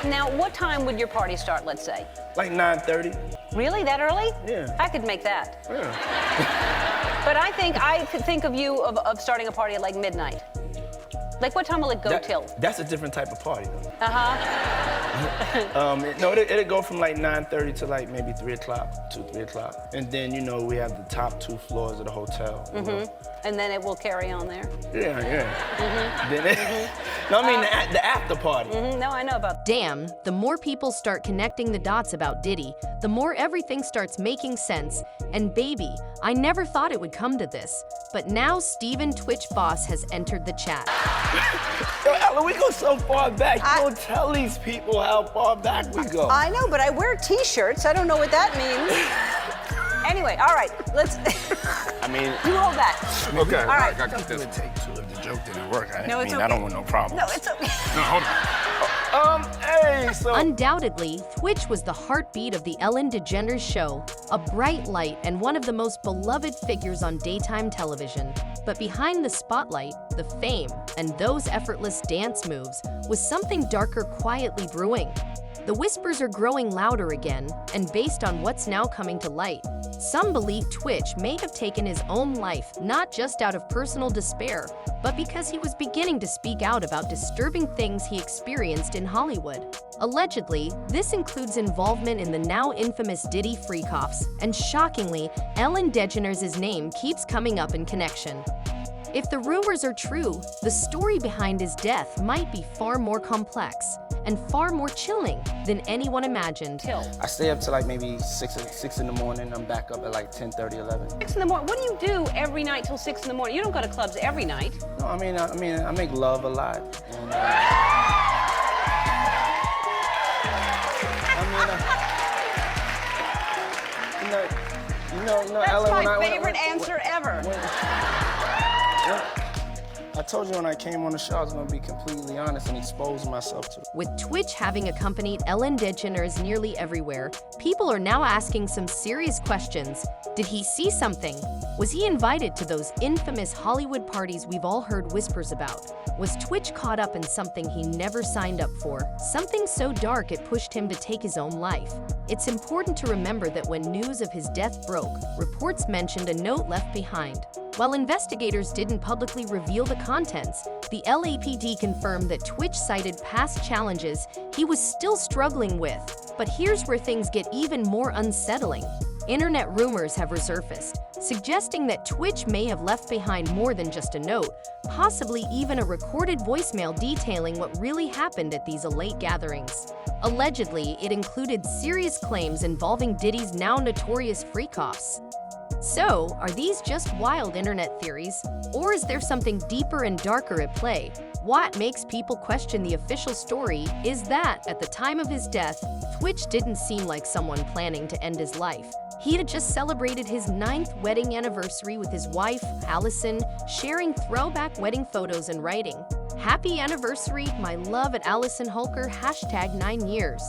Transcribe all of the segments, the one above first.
Now, what time would your party start, let's say? Like 9:30. Really, that early? Yeah. I could make that. Yeah. But I could think of you of starting a party at like midnight. Like, what time will it go till? That's a different type of party, though. Uh-huh. No, it'll go from like 9:30 to like maybe 3 o'clock, 3 o'clock. And then, you know, we have the top 2 floors of the hotel. And then it will carry on there? Yeah, yeah. Then No, I mean the after party. No, I know about that. Damn, the more people start connecting the dots about Diddy, the more everything starts making sense. And baby, I never thought it would come to this. But now Steven Twitch Boss has entered the chat. Yo, Ella, we go so far back. You don't tell these people how far back we go. I know, but I wear t-shirts. I don't know what that means. Anyway, all right, let's... I mean... You hold that. Okay. All right. I got this. Take 2 if the joke didn't work. No, it's okay. I don't want no problems. No, it's okay. No, hold on. Hey, so... Undoubtedly, Twitch was the heartbeat of the Ellen DeGeneres show, a bright light and one of the most beloved figures on daytime television. But behind the spotlight, the fame, and those effortless dance moves was something darker quietly brewing. The whispers are growing louder again, and based on what's now coming to light, some believe Twitch may have taken his own life not just out of personal despair, but because he was beginning to speak out about disturbing things he experienced in Hollywood. Allegedly, this includes involvement in the now infamous Diddy freak-offs, and shockingly, Ellen DeGeneres' name keeps coming up in connection. If the rumors are true, the story behind his death might be far more complex and far more chilling than anyone imagined. I stay up till like maybe 6 in the morning. I'm back up at like 10:30, 11. 6 in the morning. What do you do every night till 6 in the morning? You don't go to clubs every night. No, I mean, I make love a lot. And, you know, That's Ellen, my favorite answer ever. I told you when I came on the show I was gonna be completely honest and expose myself to it. With Twitch having accompanied Ellen DeGeneres nearly everywhere, people are now asking some serious questions. Did he see something? Was he invited to those infamous Hollywood parties we've all heard whispers about? Was Twitch caught up in something he never signed up for? Something so dark it pushed him to take his own life? It's important to remember that when news of his death broke, reports mentioned a note left behind. While investigators didn't publicly reveal the contents, the LAPD confirmed that Twitch cited past challenges he was still struggling with. But here's where things get even more unsettling. Internet rumors have resurfaced, suggesting that Twitch may have left behind more than just a note, possibly even a recorded voicemail detailing what really happened at these elite gatherings. Allegedly, it included serious claims involving Diddy's now notorious freak-offs. So, are these just wild internet theories, or is there something deeper and darker at play? What makes people question the official story is that, at the time of his death, Twitch didn't seem like someone planning to end his life. He had just celebrated his 9th wedding anniversary with his wife, Allison, sharing throwback wedding photos and writing, "Happy anniversary, my love at Allison Holker, #9 years.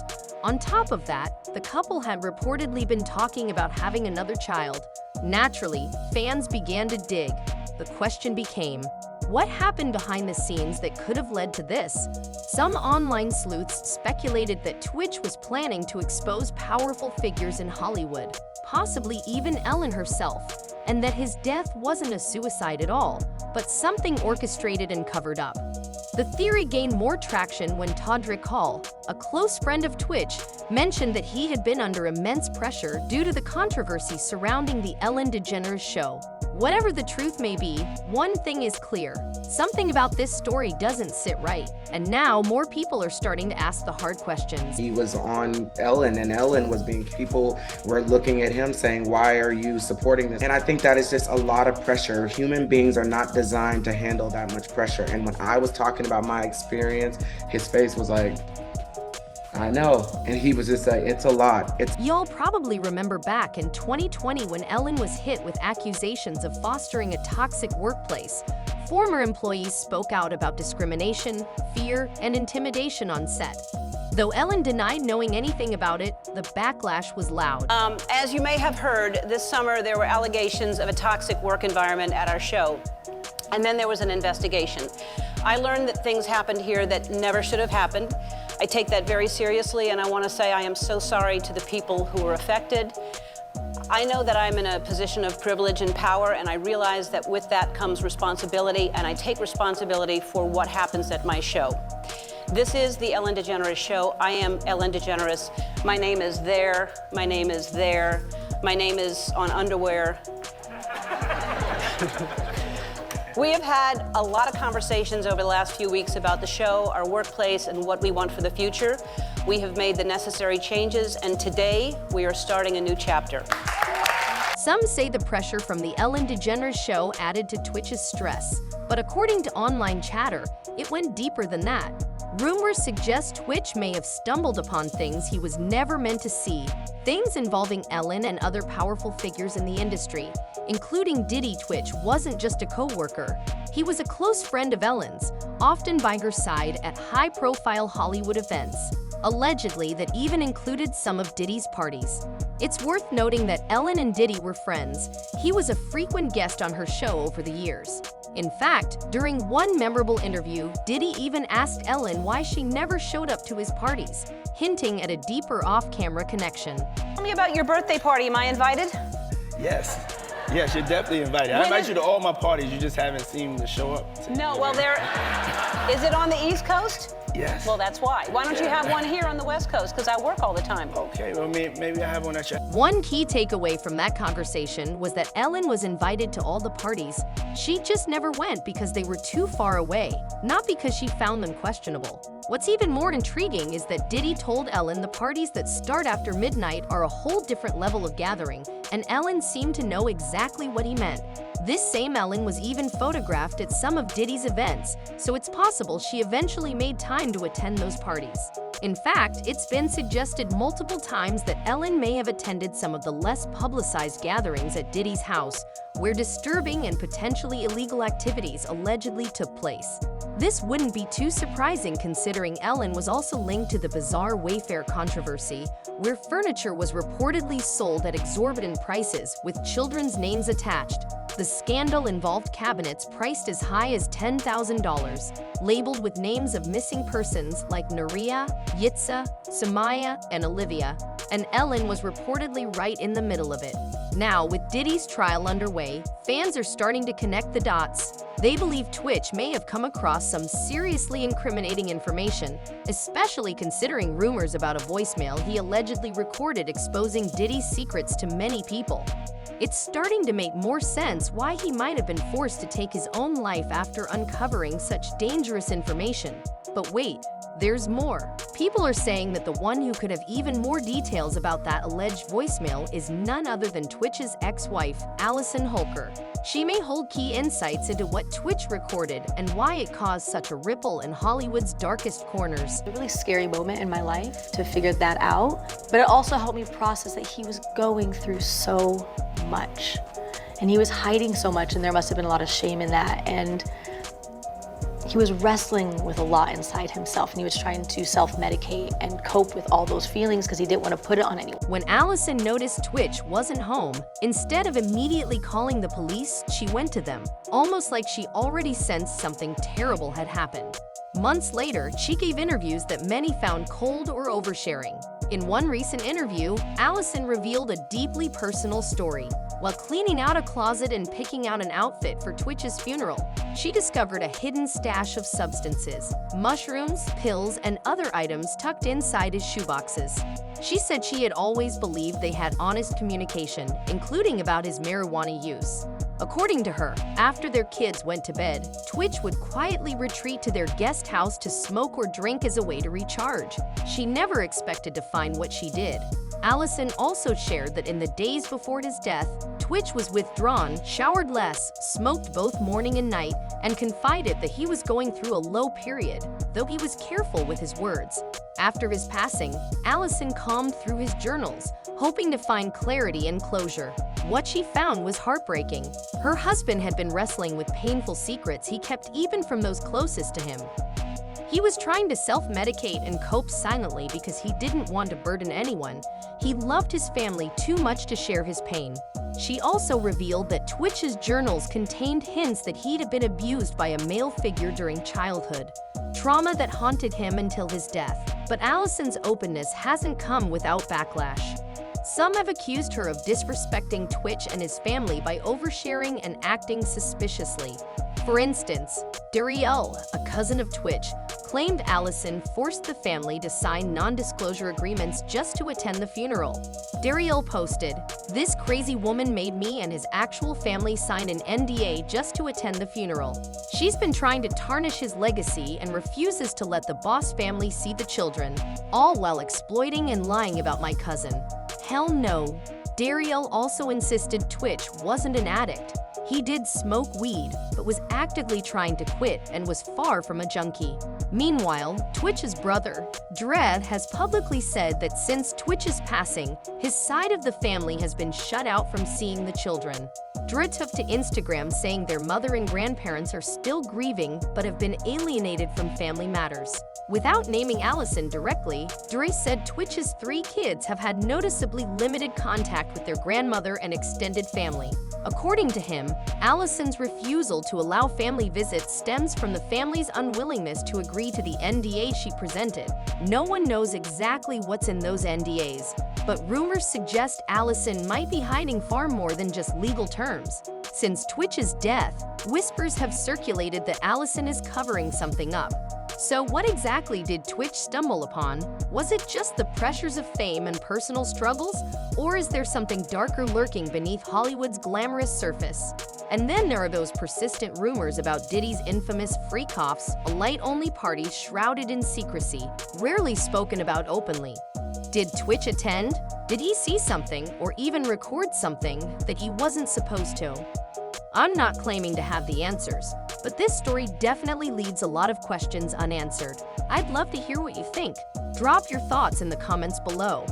On top of that, the couple had reportedly been talking about having another child. Naturally, fans began to dig. The question became, what happened behind the scenes that could have led to this? Some online sleuths speculated that Twitch was planning to expose powerful figures in Hollywood, possibly even Ellen herself, and that his death wasn't a suicide at all, but something orchestrated and covered up. The theory gained more traction when Todrick Hall, a close friend of Twitch, mentioned that he had been under immense pressure due to the controversy surrounding the Ellen DeGeneres show. Whatever the truth may be, one thing is clear. Something about this story doesn't sit right, and now more people are starting to ask the hard questions. He was on Ellen, and Ellen was people were looking at him saying, why are you supporting this? And I think that is just a lot of pressure. Human beings are not designed to handle that much pressure. And when I was talking about my experience, his face was like, I know. And he was just like, it's a lot. Y'all probably remember back in 2020 when Ellen was hit with accusations of fostering a toxic workplace. Former employees spoke out about discrimination, fear, and intimidation on set. Though Ellen denied knowing anything about it, the backlash was loud. As you may have heard, this summer there were allegations of a toxic work environment at our show. And then there was an investigation. I learned that things happened here that never should have happened. I take that very seriously, and I want to say I am so sorry to the people who were affected. I know that I'm in a position of privilege and power, and I realize that with that comes responsibility, and I take responsibility for what happens at my show. This is the Ellen DeGeneres Show. I am Ellen DeGeneres. My name is there. My name is there. My name is on underwear. We have had a lot of conversations over the last few weeks about the show, our workplace, and what we want for the future. We have made the necessary changes, and today we are starting a new chapter. Some say the pressure from the Ellen DeGeneres Show added to Twitch's stress, but according to online chatter, it went deeper than that. Rumors suggest Twitch may have stumbled upon things he was never meant to see, things involving Ellen and other powerful figures in the industry, including Diddy. Twitch wasn't just a co-worker. He was a close friend of Ellen's, often by her side at high-profile Hollywood events, allegedly that even included some of Diddy's parties. It's worth noting that Ellen and Diddy were friends. He was a frequent guest on her show over the years. In fact, during one memorable interview, Diddy even asked Ellen why she never showed up to his parties, hinting at a deeper off-camera connection. Tell me about your birthday party. Am I invited? Yes. Yes, you're definitely invited. I invite you to all my parties. You just haven't seen me show up. No, well, is it on the East Coast? Yes. Well, that's why. Why don't you have one here on the West Coast? Because I work all the time. Okay, well, maybe I have one at your... One key takeaway from that conversation was that Ellen was invited to all the parties. She just never went because they were too far away, not because she found them questionable. What's even more intriguing is that Diddy told Ellen the parties that start after midnight are a whole different level of gathering, and Ellen seemed to know exactly what he meant. This same Ellen was even photographed at some of Diddy's events, so it's possible she eventually made time to attend those parties. In fact, it's been suggested multiple times that Ellen may have attended some of the less publicized gatherings at Diddy's house, where disturbing and potentially illegal activities allegedly took place. This wouldn't be too surprising considering Ellen was also linked to the bizarre Wayfair controversy, where furniture was reportedly sold at exorbitant prices with children's names attached. The scandal involved cabinets priced as high as $10,000, labeled with names of missing persons like Naria, Yitza, Samaya, and Olivia, and Ellen was reportedly right in the middle of it. Now, with Diddy's trial underway, fans are starting to connect the dots. They believe Twitch may have come across some seriously incriminating information, especially considering rumors about a voicemail he allegedly recorded exposing Diddy's secrets to many people. It's starting to make more sense why he might have been forced to take his own life after uncovering such dangerous information. But wait, there's more. People are saying that the one who could have even more details about that alleged voicemail is none other than Twitch's ex-wife, Allison Holker. She may hold key insights into what Twitch recorded and why it caused such a ripple in Hollywood's darkest corners. A really scary moment in my life to figure that out, but it also helped me process that he was going through so much and he was hiding so much, and there must have been a lot of shame in that, and he was wrestling with a lot inside himself, and he was trying to self-medicate and cope with all those feelings because he didn't want to put it on anyone. When Allison noticed Twitch wasn't home, instead of immediately calling the police, she went to them, almost like she already sensed something terrible had happened. Months later, she gave interviews that many found cold or oversharing. In one recent interview, Allison revealed a deeply personal story. While cleaning out a closet and picking out an outfit for Twitch's funeral, she discovered a hidden stash of substances, mushrooms, pills, and other items tucked inside his shoeboxes. She said she had always believed they had honest communication, including about his marijuana use. According to her, after their kids went to bed, Twitch would quietly retreat to their guest house to smoke or drink as a way to recharge. She never expected to find what she did. Allison also shared that in the days before his death, Twitch was withdrawn, showered less, smoked both morning and night, and confided that he was going through a low period, though he was careful with his words. After his passing, Allison combed through his journals, hoping to find clarity and closure. What she found was heartbreaking. Her husband had been wrestling with painful secrets he kept even from those closest to him. He was trying to self-medicate and cope silently because he didn't want to burden anyone. He loved his family too much to share his pain. She also revealed that Twitch's journals contained hints that he'd have been abused by a male figure during childhood, trauma that haunted him until his death. But Allison's openness hasn't come without backlash. Some have accused her of disrespecting Twitch and his family by oversharing and acting suspiciously. For instance, Dariel, a cousin of Twitch, claimed Allison forced the family to sign non-disclosure agreements just to attend the funeral. Dariel posted, "This crazy woman made me and his actual family sign an NDA just to attend the funeral. She's been trying to tarnish his legacy and refuses to let the Boss family see the children, all while exploiting and lying about my cousin. Hell no." Dariel also insisted Twitch wasn't an addict. He did smoke weed, but was actively trying to quit and was far from a junkie. Meanwhile, Twitch's brother, Dredd, has publicly said that since Twitch's passing, his side of the family has been shut out from seeing the children. Dredd took to Instagram saying their mother and grandparents are still grieving but have been alienated from family matters. Without naming Allison directly, Dre said Twitch's 3 kids have had noticeably limited contact with their grandmother and extended family. According to him, Allison's refusal to allow family visits stems from the family's unwillingness to agree to the NDA she presented. No one knows exactly what's in those NDAs, but rumors suggest Allison might be hiding far more than just legal terms. Since Twitch's death, whispers have circulated that Allison is covering something up. So what exactly did Twitch stumble upon? Was it just the pressures of fame and personal struggles? Or is there something darker lurking beneath Hollywood's glamorous surface? And then there are those persistent rumors about Diddy's infamous freak-offs, a light-only party shrouded in secrecy, rarely spoken about openly. Did Twitch attend? Did he see something or even record something that he wasn't supposed to? I'm not claiming to have the answers, but this story definitely leaves a lot of questions unanswered. I'd love to hear what you think. Drop your thoughts in the comments below.